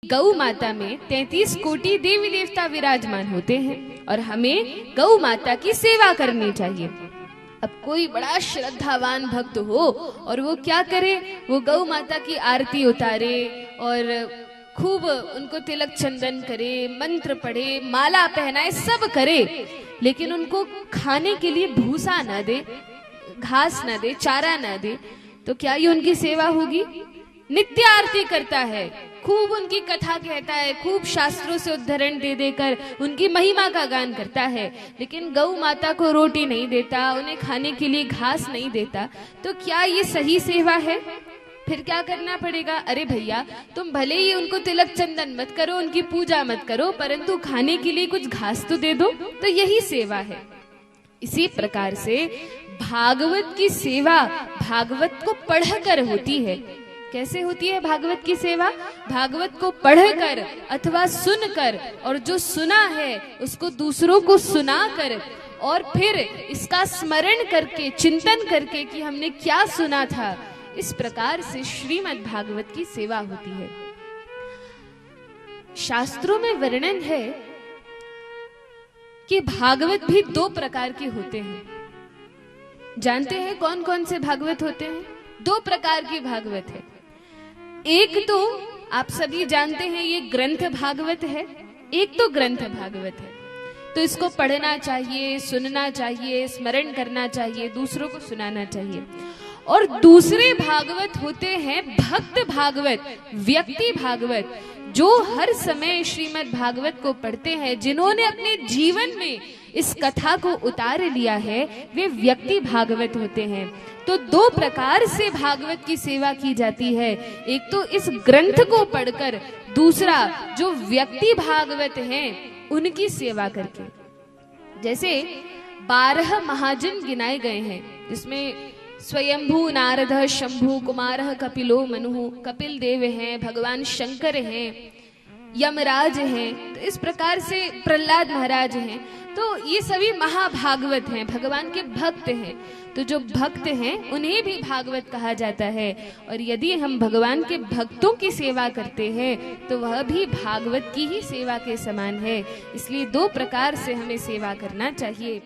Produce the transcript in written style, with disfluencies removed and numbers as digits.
गौ माता में 33 कोटि देवी देवता विराजमान होते हैं और हमें गौ माता की सेवा करनी चाहिए। अब कोई बड़ा श्रद्धावान भक्त हो और वो क्या करे, वो गौ माता की आरती उतारे और खूब उनको तिलक चंदन करे, मंत्र पढ़े, माला पहनाए, सब करे, लेकिन उनको खाने के लिए भूसा ना दे, घास ना दे, चारा ना दे, तो क्या ये उनकी सेवा होगी? नित्य आरती करता है, खूब उनकी कथा कहता है, खूब शास्त्रों से उद्धरण दे देकर उनकी महिमा का गान करता है, लेकिन गौ माता को रोटी नहीं देता, उन्हें खाने के लिए घास नहीं देता, तो क्या ये सही सेवा है? फिर क्या करना पड़ेगा? अरे भैया, तुम भले ही उनको तिलक चंदन मत करो, उनकी पूजा मत करो, परंतु खाने के लिए कुछ घास तो दे दो, तो यही सेवा है। इसी प्रकार से भागवत की सेवा भागवत को पढ़कर होती है। कैसे होती है भागवत की सेवा? भागवत को पढ़कर अथवा सुनकर, और जो सुना है उसको दूसरों को सुनाकर, और फिर इसका स्मरण करके, चिंतन करके कि हमने क्या सुना था, इस प्रकार से श्रीमद् भागवत की सेवा होती है। शास्त्रों में वर्णन है कि भागवत भी 2 प्रकार के होते हैं। जानते हैं कौन कौन से भागवत होते हैं? 2 प्रकार की भागवत है। एक तो आप सभी जानते हैं ये ग्रंथ भागवत है, एक तो ग्रंथ भागवत है, तो इसको पढ़ना चाहिए, सुनना चाहिए, स्मरण करना चाहिए, दूसरों को सुनाना चाहिए। और दूसरे भागवत होते हैं भक्त भागवत, व्यक्ति भागवत, जो हर समय श्रीमद् भागवत को पढ़ते हैं, जिन्होंने अपने जीवन में इस कथा को उतार लिया है, वे व्यक्ति भागवत होते हैं। तो 2 प्रकार से भागवत की सेवा की जाती है, एक तो इस ग्रंथ को पढ़कर, दूसरा जो व्यक्ति भागवत हैं उनकी सेवा करके। जैसे 12 महाजन गिनाए गए हैं, जिसमें स्वयंभू नारद, शंभु कुमार, कपिलो मनु, कपिल देव हैं, भगवान शंकर हैं, यमराज हैं, तो इस प्रकार से प्रहलाद महाराज हैं। तो ये सभी महाभागवत हैं, भगवान के भक्त हैं। तो जो भक्त हैं उन्हें भी भागवत कहा जाता है, और यदि हम भगवान के भक्तों की सेवा करते हैं तो वह भी भागवत की ही सेवा के समान है। इसलिए 2 प्रकार से हमें सेवा करना चाहिए।